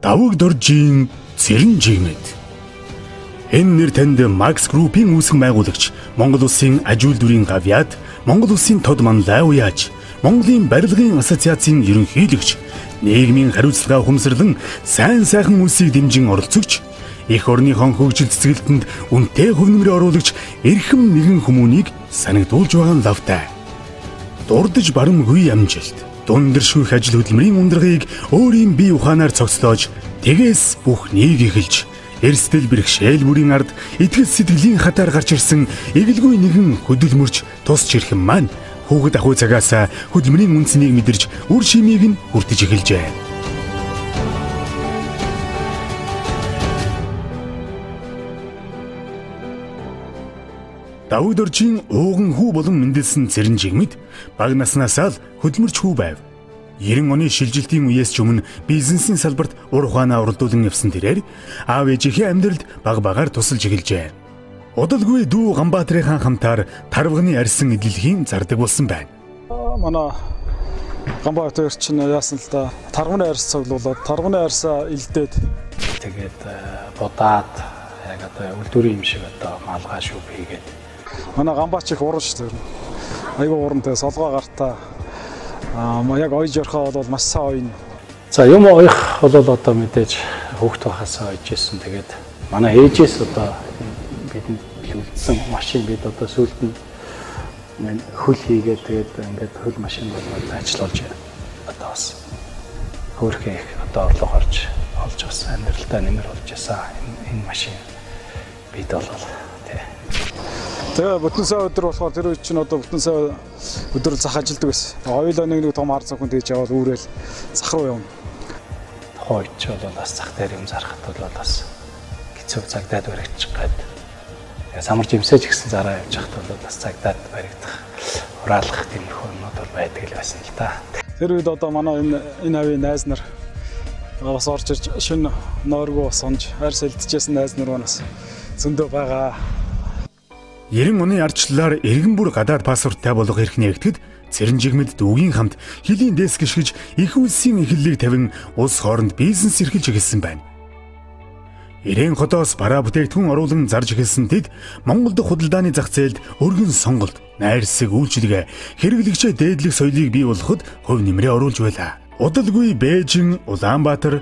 Давыг доржийн цэрэн жигмэд. Энэ нэр танд Макс Группийн үүсгэн байгуулагч, Монгол Улсын аж үйлдвэрийн гавьяат, Монгол Улсын тод манлай уяаж, Монголын барилгын ассоциацийн ерөнхийлөгч, нийгмийн хариуцлага ухамсарлан сайн сайхан үлсийг дэмжин оролцогч, эх орныхон хөгжил цэцгэлтэнд үнэтэй хөв нэмрээ оруулагч эрхэм нэгэн хүмүүнийг санагдуулж байгаа нь лавтай. Дурдж барамгүй амжилт, дундэр шүүх ажил хөдөлмөрийн ундрагыг өөрийн бие ухаанаар цогцлоож, тэгээс бүхнийг эхэлж, эрсдэл бэрхшээл бүрийн ард итгэл сэтгэлийн хатаар гарч ирсэн эгэлгүй нэгэн хөдөлмөрч тусч ирхэн маань хүүхэд ахуй цагаас хөдөлмөрийн үнцнийг мэдэрч үр шимийг нь хүртэж эхэлжээ. Давыг доржийн ууган хүү болон мэндэлсэн цэрэн жигмэд бага наснаасаа л хөдөлмөрч хүү байв. 90 оны шилжилтийн үеэс ч өмнө бизнесийн салбарт ур ухаанаа уралдуулан явсан тэрээр аав ээжийнхээ амьдралд бага багаар тусалж эхэлжээ. Удалгүй дүү Ганбаатарын хаан хамтаар тарвганы арьсан эдлэхийн зардаг болсон байна. Манай Ганбаатар чинь яасан л да тарвганы арьс цуглуулад тарвганы арьсаа илдээд тэгээд будаад яг одоо үлдвэрийн юм шиг одоо малгай шүүп хийгээд манай Ганбаач их уран шүү дээ. Айгуу урантай солгоо гартаа яг ойж орхоо бол маш сайн ойно. За юм ойх бол одоо мэдээж хүүхд байхасаа ойж ирсэн. Тэгээд манай ээжээс одоо бидэнд үлдсэн машин бид одоо сүүлд нь хөл хийгээд тэгээд ингээд хөл машин болоод ажиллуулж одоо бас хөөрхөн их одоо орлого олж бас амьдралдаа нэмэр болж байсан энэ машин бид бол тий. Тэгээ бүтэн сая өдөр болохоор тэр үед чинь одоо бүтэн сая өдөр зах ажилдаг байсан. Хоёулаа нэг том ард зөвхөн тэгж яваад үүрэл зах руу явна. Хойч бол бас зах дээр юм зарахад бол бас хэцүү цагдаад баригдчих гээд. Тэгээ самар жимсэж гисэн зараа явж хахад бол бас цагдаад баригдах, хураалгах тиймэрхүү юмнууд бол байдаг л байсан л да. Тэр үед одоо манай энэ авийн найз нар бас орж ирж шинэ нойргоо сонж арьс элдэжсэн найз нар манаас зөндөө байгаа. 90 оны ардчлалаар иргэн бүр гадаад паспорттай болох эрх нэгтгэд цэрэн жигмэд дүүгийн хамт хилийн дэс гიშгэж их үлсийн эхлэлийг тавин улс хооронд бизнес эрхэлж эхэлсэн байна. Ирээн хотоос бараа бүтээгдэхүүн оруулан зарж эхэлсэн тэд Монгол дахь худалдааны зах зээлд өргөн сонголт, найрсаг үйлчилгээ, хэрэглэгчээ дээдлэх соёлыг бий болгоход хувь нэмрээ оруулж байлаа. Удалгүй Бээжин, Улаанбаатар,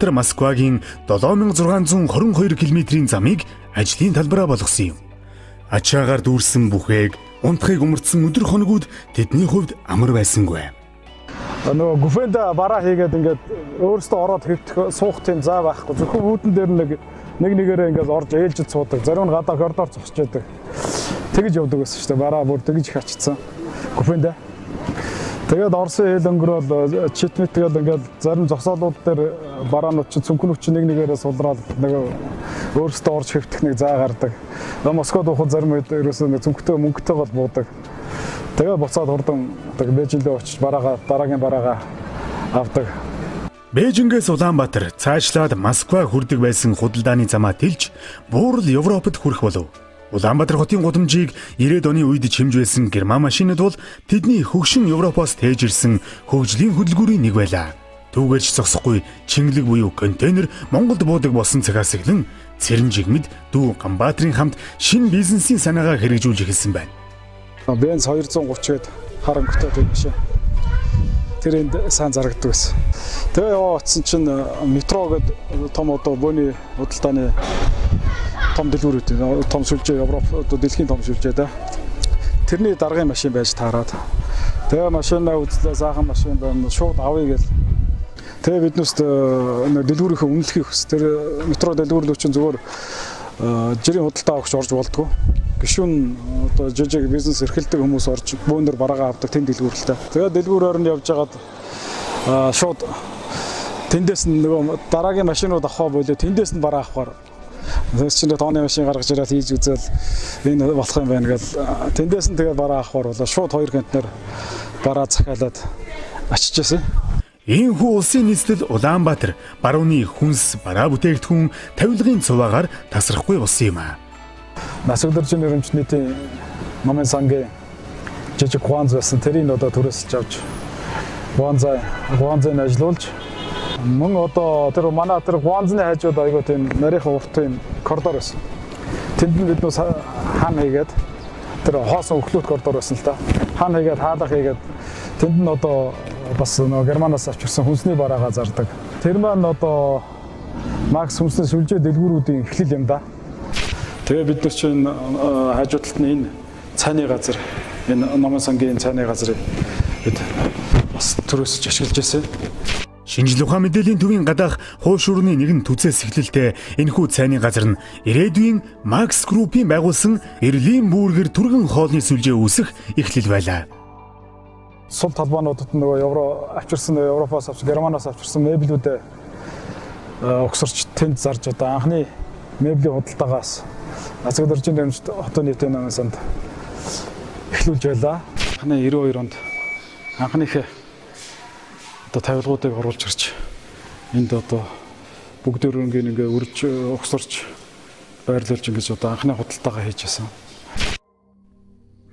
Москвагийн 7622 км-ийн замыг ажлын талбараа болгосон юм. Ачаагаар дүүрсэн бүхээг, унтахыг умардсан өдөр хоногуд тэдний хувьд амар байсангүй. Нөгөө гүфэнд бараа хийгээд ингээд өөрөөсөө ороод хэвтэх суух тийм зай байхгүй. Зөвхөн үүдэн дээр нэг нэгээрээ ингээд орж ээлжид суудаг. Зарим нь гадаа коридор зогсож байдаг. Тэгж явдаг байсан шүү дээ. Бараа бүр тэгж их ачцсан. Гүфэнд. Тэгээд Орсын хэл өнгөрөөл читмит тэгээд ингээд зарим зогсоолууд дээр бараанууд чинь цүнхнүүд чинь нэгээрээ сулраад нэг өөрөөсөө орж хэвтэх нэг зай гардаг. Москвад ухад зарим үед ерөөсөө нэг цүнхтэй мөнгөтэй бол буудаг. Тэгээд буцаад хурдан Бээжиндээ очиж дараагийн бараагаа авдаг. Бээжингээс Улаанбаатар цаашлаад Москва хүрдэг байсан худалдааны замаа тэлж буурал Европод хүрэх болов. Улаанбаатар хотын гудамжийг 90-ад оны үед чимж байсан герман машинууд бол тэдний хөгшин Европоос тээж ирсэн хөгжлийн хөдөлгүүрийн нэг байлаа. Түүгээрч зогсохгүй чингэлэг буюу контейнер Монголд буудаг болсон цагаас эхлэн цэрэн жигмэд дүү Ганбаатарын хамт шинэ бизнесийн санаагаа хэрэгжүүлж эхэлсэн байна. Бенз 230 гээд харангуйтай тийм машин. Тэр энд сайн зарагддаг байсан. Тэгээ яваа утсан чинь метро гээд том одоо бөөний худалдааны том дэлгүүрүүд том сүлжээ Европ одоо дэлхийн том сүлжээ да. Тэрний даргын машин байж таарад. Тэгээ машинаа үзлээ саахан машин байна шууд авъя гэл. Тэгээ биднээс дэлгүүрийнхээ үнэлэхийг хүс. Тэр метро дэлгүүрлүүд чинь зүгээр жирийн худалдаа авахч орж болдгоо. Гишүүн одоо жижиг бизнес эрхэлдэг хүмүүс орж бөөндөр бараагаа авдаг тэнд дэлгүүрлээ. Тэгээ дэлгүүрээр нь явж хагаад шууд тэндээс нөгөө дараагийн машинууд авах болоо тэндээс нь бараа авахаар Тэс чинь тооны машин гаргаж ирээд хийж үзэл энэ болох юм байна гэл тэндээс нь тэгээд бараа авахар болоо шууд хоёр гэнтнэр бараа захиалаад очижсэн. Ийхүү улсын нийслэл Улаанбаатар барууны хүнс бараа бүтээгдэхүүн тавилгын цуваагаар тасрахгүй болсон юм аа. Насгдэржин нэрмж нийтийн номын сангийн жижиг Хуанз байсан тэрийг одоо төрөөсөж авч Хуанзын ажиллуулж Мөн одоо тэр манай тэр Гуанзны хажууд айгуу тийм нарийнхан уртын коридор байсан. Тэнд нь бид нөө хаана хийгээд тэр хоосон өглөөт коридор байсан л да. Хаана хийгээд хаалга хийгээд тэнд нь одоо бас нөгөө Германаас авчирсан хүнсний бараагаа зардаг. Тэр маань одоо Макс хүнсний сүлжээ дэлгүүрүүдийн эхлэл юм да. Тэгээ бид нар чинь хажуу талд нь энэ цайны газар, энэ Номын сангийн цайны газрыг бид бас төрөөсөж ашиглаж байсан. Шинжлэх ухаан мэдээллийн төвийн гадаах хууш урны нэгэн түзээс эхлэлтэй энэхүү цайны газар нь ирээдүйн Макс Группийн байгуулсан эрлийн бүүргэр түргэн хоолны сүлжээ үүсэх эхлэл байлаа. Сул талбаануудад нөгөө Европоос авч Германаас авчирсан меблүүдээ огсорч тэнд зарж одоо анхны меблийн худалдаагаас Нацаг дөржин дэмжлэгт хотын нийтийн намын санд эхлүүлж байлаа. Анхны 92 онд анхныхээ одоо тавилгуудыг оруулж ирж энд одоо бүгд өрөнгийн ингээ үрж огсорч байрлуулж ингэж одоо анхны худалдаагаа хийж байсан.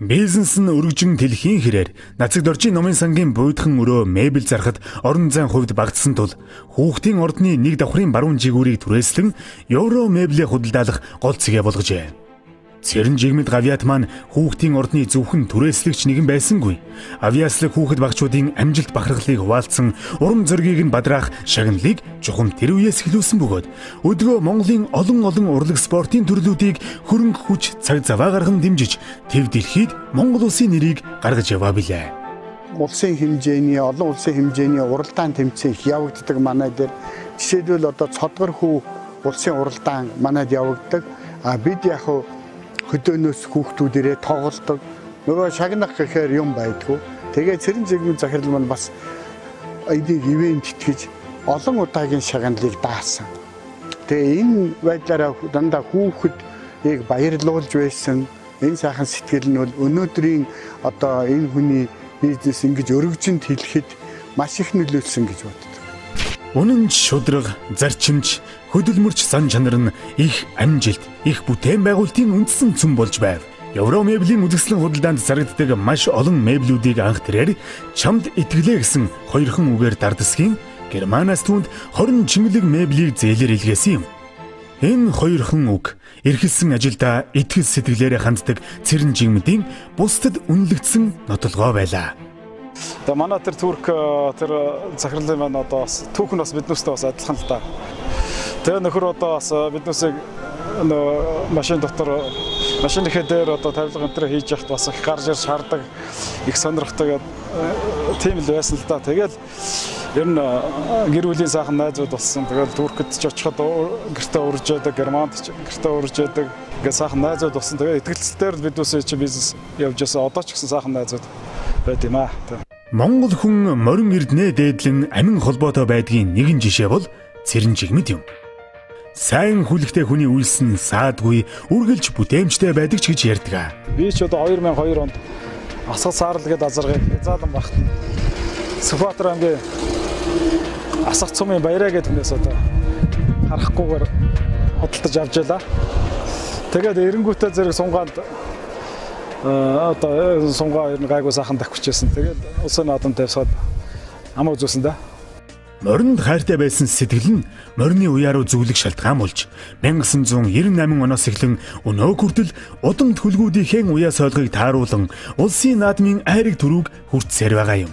Бизнес нь өргөжин дэлхийн хэрээр Нацаг доржийн Номын сангийн буйдхан өрөө мебель зарахад орон зайн хувьд багтсан тул хүүхдийн ордны нэг давхрын баруун жигүүрийг түрээслэн евро меблийн худалдаалах гол цэгээ болгожээ. Цэрэн жигмэд Гавьят маань хүүхдийн ордны зөвхөн түрээслэгч нэгэн байсангүй. Авиаслаг хүүхэд багчуудын амжилт бахархлыг хуваалцсан урам зоригийг нь бадраах шагналыг чухам тэр үеэс эхлүүлсэн бөгөөд өдгөө Монголын олон урлаг спортын төрлүүдийг хөрөнгө хүч цаг заваа гарган дэмжиж төв дэлхийд Монгол улсын нэрийг гаргаж яваа билээ. Улсын хэмжээний олон улсын хэмжээний уралдаан тэмцээх явагддаг манай дээр жишээлбэл одоо Цодгор хүү улсын уралдаан манайд явагддаг. Бид яг хөдөөнөөс хүүхдүүдэрээ тоглодог. Нөгөө шагнах гэхээр юм байдгүй. Тэгээ цэрэн жигмэн захирал маань бас энийг ивент итгэж олон удаагийн шагналыг даасан. Тэгээ энэ байдлаараа дандаа хүүхэдийг баярлуулж байсан. Энэ сайхан сэтгэл нь бол өнөөдрийн одоо энэ хүний бизнес ингэж өргөжинд хэлэхэд маш их нөлөөлсөн гэж боддог. Үнэн шудраг, зарчимч, хөдөлмөрч сан чанар нь их амжилт, их бүтээн байгуулалтын үндсэн цөм болж байв. Евро меблийн үзэсгэлэн худалдаанд зарагддаг маш олон меблүүдийг анх тэрээр чамд итгэлээ гэсэн хоёрхан үгээр дардасхийн Германаас түүнд 20 чимэлэг меблийг зээлээр илгээсэн юм. Энэ хоёрхан үг эрхэлсэн ажилдаа итгэл сэтгэлээрээ ханддаг цэрэн жигмэдийн бусдад үнэлэгдсэн нотолгоо байлаа. Тэгээ манай тэр Турк тэр захирлын маань одоо бас түүхэн бас биднээсээ бас адилхан л да. Тэгээ нөхөр одоо бас биднээсээ машин дотор машиныхээ дээр одоо тавилга энэ хийж яхад бас их гарч ирж хардаг, их сонирхдаг тийм л байсан л да. Тэгэл ер нь гэр бүлийн сайхан найзууд болсон. Тэгэл Туркд ч очиход гэртээ урж яадаг, Германд ч гэртээ урж яадаг. Ингээ сайхан найзууд болсон. Тэгээ итгэлцэлээр биднээсээ чи бизнес явж байсан. Одоо ч гэсэн сайхан найзууд байд юм аа. Монгол хүн морин эрдэнэ дээдлэн амин холбоотой байдгийн нэгэн жишээ бол цэрэн жигмэд юм. Сайн хүлэгтэй хүний үйлс нь саадгүй, үргэлж бүтээмжтэй байдаг ч гэж ярьдаг. Би ч одоо 2002 онд Асгал саарл гэдэг азаргыг заалан багт Сүхбаатар аймгийн Асгах цумын баяраа гэдэг хүнээс одоо харахгүйгээр худалдаж авч ялаа. Тэгээд эренгүүтээ зэрэг сунгаанд одоо сунгаа ер нь гайгүй сайхан давхижсэн. Тэгээд улсын наадам тавьсаад амаа үзүүлсэн да. Моринд хайртай байсан сэтгэл нь морины уяа руу зүглэх шалтгаан болж 1998 оноос эхлэн өнөө хүртэл удам төлгүүдийнхээ уяа сойлгыг тааруулан улсын наадмын айраг төрөг хүртсээр байгаа юм.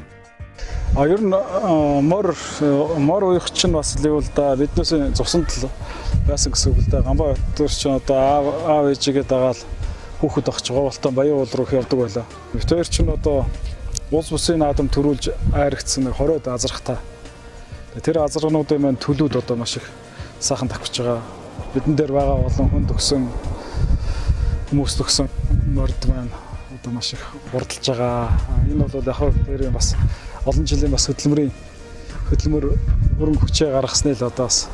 Ер нь мор уйх чинь бас л юу л да биднээс зусанд л байсан гэсэн үг л да. Гамбай хотор чинь одоо аав ээжигээ дагаал хүүхэд ахч гоолтон баян уул руу явдаг байлаа. Тэр чинь одоо улс бүсийн наадам төрүүлж айрагдсан 20-од азархтаа. Тэр азаргнуудын маань төлөвд одоо маш их сайхан давхиж байгаа. Бидэн дээр байгаа олон хүн төгсөн хүмүүс төгсөн морд маань одоо маш их хурдлж байгаа. Энэ бол яг хөө тэр бас олон жилийн бас хөдөлмөр хөрөнгө хүчээ гаргасны л одоо бас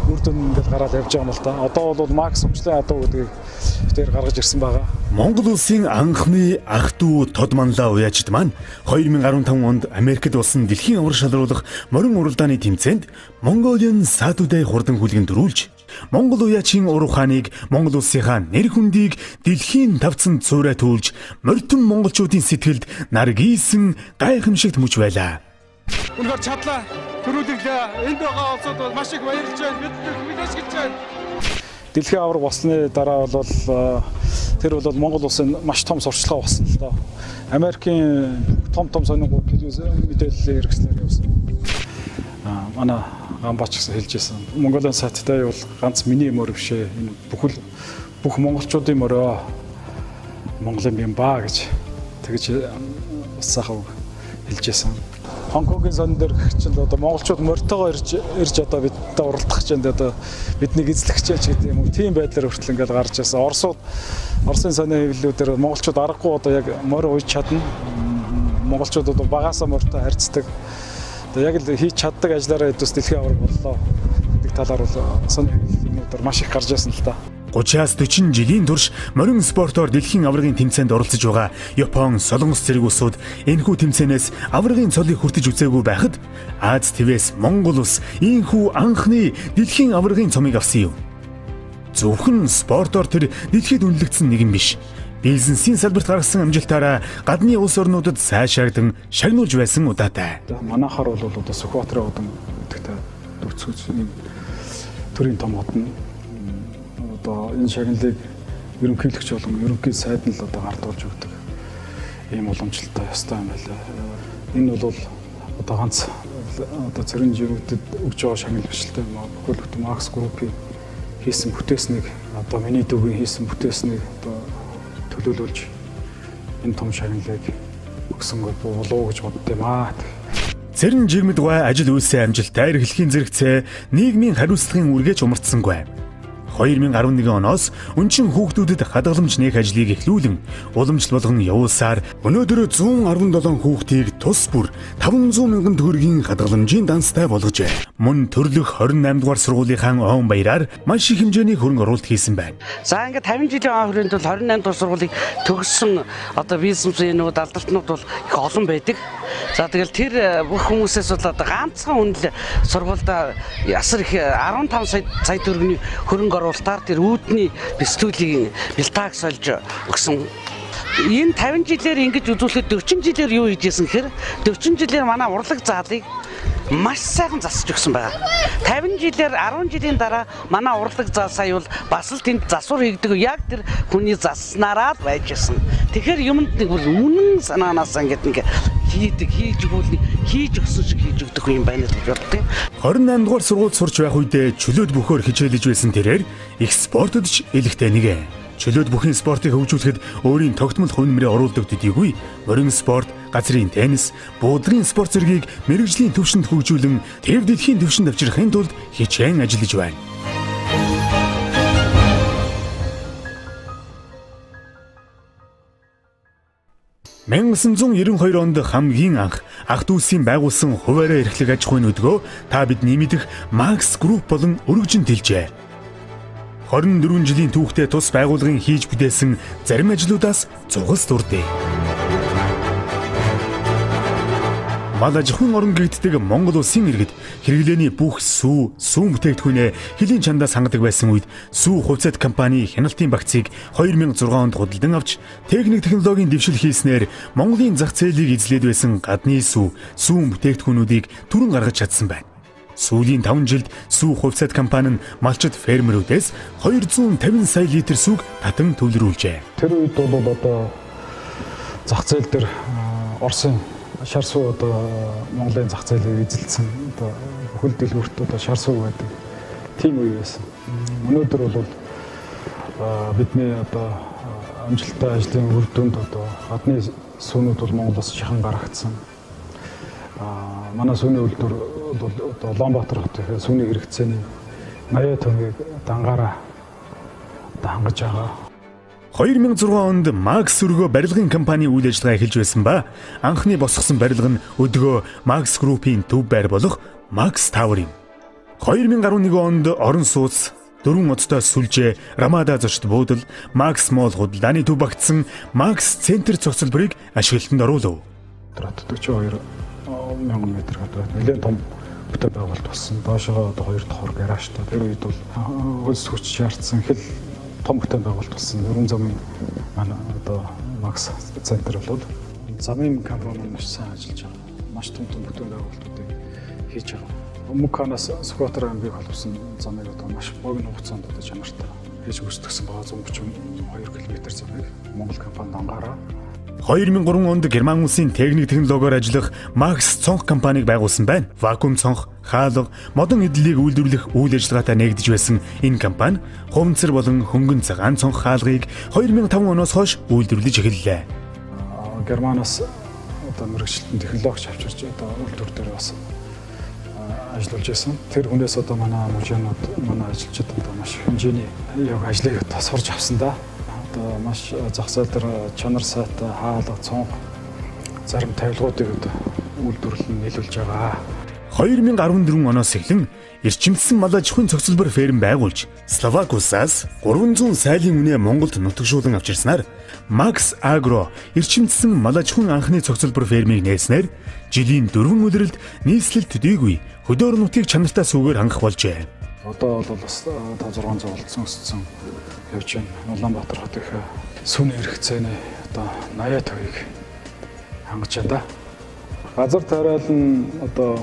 үр дүн ингээд гараад явж байгаа юм л да. Одоо бол Макс өмчлөө адуу гэдгийг тэр гаргаж ирсэн байгаа. Монгол улсын анхны ах дүү Тод Манлаа уяачд маань 2015 онд Америкт болсон дэлхийн аврал шалруулах морин уралдааны тэмцээнд Mongolian Saturday хурдан хүлгэн дөрүүлж Монгол уяачийн ур ухааныг Монгол улсынхаа нэр хүндийг дэлхийн тавцанд цуурай туулж морьтон монголчуудын сэтгэлд нар гийсэн гайхамшигт мөч байлаа. Үнэхээр чадлаа. Төрүүлэглээ. Энд байгаа улсууд бол маш их баярлж байна. Бид хүлээж гэж байна. Дэлхийн аварга болсны дараа бол тэр бол Монгол улсын маш том сурчлага болсон л доо. Америкийн том сонирхол мэдээлэл хэрэгслэр явсан. Манай Гамбач гэсэн хэлж байсан. Монголын сайттай бол ганц миний мөр бишээ. Энэ бүх монголчуудын мөрөө Монголын юм баа гэж тэгж сайхан хэлж байсан. Хонконгийн сон дээр чинь одоо монголчууд морьтойгоо ирж одоо бидтэй уралдах гэж энэ одоо биднийг эзлэх гэж гэдэг юм уу. Тийм байдлаар хүртэл ингээд гарч ирсэн. Оросын соны хэвлэлүүдээр монголчууд аргагүй одоо яг морь ууж чадна. Монголчууд одоо багаасаа морьтой харьцдаг. Одоо яг л хийж чаддаг ажлаараа хэдүүс дэлхийн аварга боллоо гэдэг талаар бол соны хэвлэлүүдээр маш их гарч ирсэн л та. 30-аас 40 жилийн турш морин спортоор дэлхийн аваргын тэмцээнд оролцож байгаа Япон, Солонгос зэрэг улсууд энэхүү тэмцээнээс аваргын цолыг хүртэж үзээгүй байхад Аз твээс Монгол улс ийхүү анхны дэлхийн аваргын цомыг авсан юм. Зөвхөн спортоор тэр дэлхийд үнэлэгдсэн нэгэн биш. Бизнесийн салбарт гаргасан амжилтаараа гадны улс орнуудад сайшаагдан шагнуулж байсан удаатай. Манайхаар бол одоо Сүхбаатарын удан гэдэгтэй төвцөж төрийн том хотно. Одоо энэ шагналыг ерөнхийлөгч болон ерөнхий сайд нь л одоо гардуулж өгдөг. Ийм уламжлалтай ёстой юм байна. Энэ бол одоо ганц одоо цэрэн жирүүдэд өгж байгаа шагнал биш л дээ. Бүхэл Макс группийн хийсэн бүтээснийг одоо миний дүүгийн хийсэн бүтээснийг одоо төлөөлүүлж энэ том шагналыг өгсөнгөө болов гэж бодд юм аа. Цэрэн жигмэд гой ажил үйлсээ амжилтаар эрхлэхийн зэрэгцээ нийгмийн хариуцлагын үргэж умартсангүй. 2011 оноос өнчин хүүхдүүдэд хадгаламж нээх ажлыг эхлүүлэн уламжлал болгон явуулсаар өнөөдөр 117 хүүхдийг тус бүр 500 мянган төгрөгийн хадгаламжийн данстай болгожээ. Мөн төрлөх 28 дугаар сургуулийнхаа он баяраар маш их хэмжээний хөрөнгө оруулалт хийсэн байна. За ингээд 50 жилийн хүрээнд бол 28 дугаар сургуулийг төгссөн одоо бизнесмэнүүд алдалтнууд бол их олон байдаг. За тэгэл тэр бүх хүмүүсээс бол одоо ганцхан үнэл сургуульд ясар их 15 сая төгрөгийн хөрөнгө оруулалтаар тэр үүдний бэлтгүүлийг бэлтааг сольж өгсөн. Энэ 50 жилээр ингэж үзүүлэхэд 40 жилээр юу хийжсэн гэхээр 40 жилээр манай урлаг заалыг маш сайхан засаж өгсөн байна. 50 жилээр 10 жилийн дараа манай урлаг зал сая бол бас л тэнд засвар хийгдэг яг тэр хүний заснараа байж гисэн. Тэгэхээр юмд нэг бүр үнэн санаанаас ингэ хийж өгсөн шиг хийж өгдөг юм байна гэж боддог. 28 дугаар сургуульд сурч байх үедээ чөлөөт бөхөөр хичээлж байсан тэрээр их спортод ч элэгтэй нэгэн. Чөлөөт бүхний спортыг хөгжүүлэхэд өөрийн тогтмол хувь нэмрээ оруулдаг төдийгүй морин спорт, газрын теннис, буудлагын спорт зэргийг мэрэгжлийн түвшинд хөгжүүлэн тэр дэлхийн түвшинд авчрахын тулд хичээн ажиллаж байна. (1992) онд хамгийн анх ах дүүсийн байгуулсан хуваараа эрхлэх аж ахуйн өдгөө та бидний мэдэх Макс Групп болон өргөжин тэлжээ. 24 жилийн түүхтэй тус байгууллагын хийж бүтээсэн зарим ажлуудаас зугас дурдээ. Мал аж ахуйн орон гэгддэг Монгол улсын иргэд хэрэглээний бүх сүү бүтээгдэхүүнээ хөлийн чандаас хангадаг байсан үед сүү хувьцаат компани Хяналтын багцыг 2006 онд худалдан авч техник технологийн дэвшил хийснээр Монголын зах зээлийг эзлээд байсан гадны сүү бүтээгдэхүүнүүдийг түрэн гаргаж чадсан байна. Сүүлийн 5 жилд сүү хувьцаат компани нь малчид фермерүүдээс 250 сая литр сүг татан төвлөрүүлжээ. Тэр үед бол одоо зах зээл дээр Оросын шар сүү одоо Монголын зах зээлийг эзэлсэн одоо бүхэл дэлгүүрт одоо шар сүү байдаг. Тийм үе байсан. Өнөөдөр бол бидний одоо амжилттай ажлын үр дүнд одоо гадны сүүнүүд бол Монголоос шахан гаргагдсан. Манай сүүний үйлдвэр бол одоо Улаанбаатар хотын сүүний хэрэгцээний 80 тонныг дангаараа хангаж байгаа. 2006 онд Макс өргөө барилгын компани үйл ажиллагаа эхэлж байсан ба анхны босгосон барилга нь өдгөө Макс Группийн төв байр болох Макс Тавер юм. 2011 онд орон сууц 4 одтой сүлжээ Рамада зочд буудал Макс Молл худалдааны төв багтсан Макс Центр цогцлборыг ашиглалтанд оруулав. 42 мянган метр квадрат нэлээд том бүтээл байгуулалт болсон. Доошоо одоо 2 давхар гаражтай. Тэр үед бол хөлс хүч шаардсан хэл том бүтээл байгуулалт болсон. Өргөн замын манай одоо Макс Центр бол замын компани маш сайн ажиллаж байгаа. маш том бүтээн байгуулалтуудыг хийж байгаа. Мөнханаас Сквотер амгийг холбосон замыг одоо маш богино хугацаанд одоо чанартай хийж үүсгэсэн байгаа 132 км замыг Монгол компанид анхаараа 2003 онд Герман улсын техник технологиор ажиллах Макс цонх компанийг байгуулсан байна. Вакуум цонх, хаалга, модон эдлийг үйлдвэрлэх үйл ажиллагаатай нэгдэж байсан энэ компани хуванцар болон хөнгөн цагаан цонх хаалгыг 2005 оноос хойш үйлдвэрлэж эхэллээ. Германаас одоо мэргэжилтэн технологич авчирч одоо үйлдвэр дээр бас ажиллаж байсан. Тэр хүнээс одоо манай мужийнууд манай ажилчид одоо маш хэмжээний яг ажлыг одоо сурж авсан да. Одоо маш зах зээл дээр чанар сайтай хаалга цонх зарим тавилгуудыг одоо үйлдвэрлэн нийлүүлж байгаа. 2014 оноос эхлэн эрчимдсэн мал аж ахуйн цогцлбор ферм байгуулж Словак улсаас 300 сайлын үнэ Монголд нутагшуулан авчирснаар Макс Агро эрчимдсэн мал аж ахуйн анхны цогцлбор фермийг нээснээр жилийн 4 улиралд нийслэл төдийгүй хөдөөр нутгийг чанартай сүүгээр хангах болжээ. Одоо бол бас 500-600 болцсон өссөн явж байна. Улаанбаатар хот их сүний хэрэгцээний одоо 80 төвийг хангаж байна да. Газар тариал нь одоо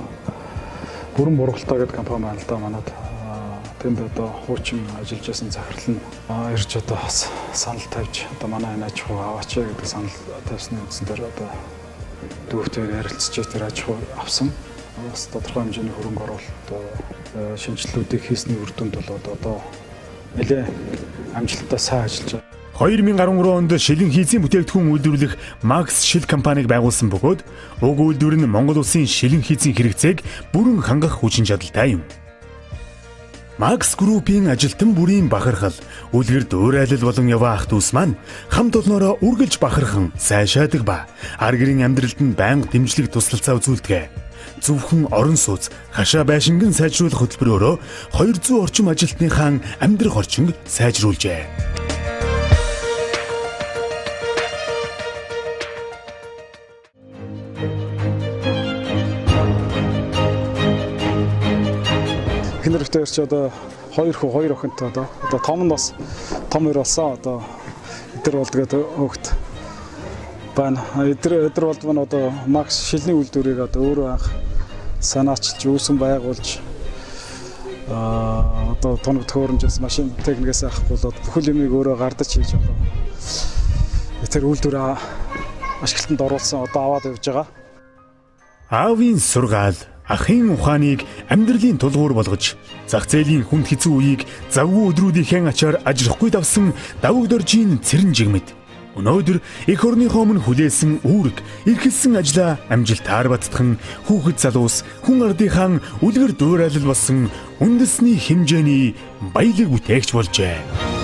бүрэн бургалтай гэдэг компани байна л да манад. Тэнд одоо хуучин ажиллаж байсан захирал нь ирж одоо бас санал тавьж одоо манай энэ аж ахуй аваач гэдэг санал тавьсны үндсэн дээр одоо дүүхтэй ярилцж тэр аж ахуй авсан. Бас тодорхой хэмжээний хөрөнгө оруулалт шинжилгэлүүдийг хийсний үр дүнд бол одоо нэлээд амжилттай сайн ажиллаж байна. 2013 онд шилэн хийцийн бүтээгдэхүүн үйлдвэрлэх Макс шил компанийг байгуулсан бөгөөд уг үйлдвэр нь Монгол улсын шилэн хийцийн хэрэгцээг бүрэн хангах хүчин чадалтай юм. Макс Группийн ажилтан бүрийн бахархал, үлгэр дуурайлал болон яваа ах дүүс маань хамт олноороо үргэлж бахархан, сайшаадаг ба ар гэрийн амьдралд нь байнга дэмжлэг туслалцаа үзүүлдэг. Зөвхөн орон сууц, хашаа байшинган сайжруулах хөтөлбөрөөрөө 200 орчим ажилтныхаа амьдрах орчинг сайжруулжээ. Хинэрхтэй ирч одоо 2 охинтой одоо том нь бас том ир болсон одоо эдэр болдгээд хөөхт байна. Эдэр болд маань одоо Макс шилний үйлдвэрийг одоо өөрөө анх санаачилж үүсэн байгуулж одоо тоног төхөөрөмжөөс машин техникээс авахгүй болоод бүхэл юмыг өөрөө гардаж хийж одоо тэр үйлдвэрээ ашиглалтанд оруулсан одоо аваад явж байгаа. Аавын сургаал, ахын ухааныг амьдралын тулгуур болгож зах зээлийн хүнд хэцүү үеийг завгүй өдрүүдийн ачаар ажрахгүй давсан давуу доржийн цэрэн жигмэд. Өнөөдөр эх орныхоо өмнө хүлээсэн үүрэг, эрхэлсэн ажлаа амжилтаар баттган хүүхэд залуус хүн ардынхаа үлгэр дуурайлал болсон үндэсний хэмжээний баялаг бүтээгч болжээ.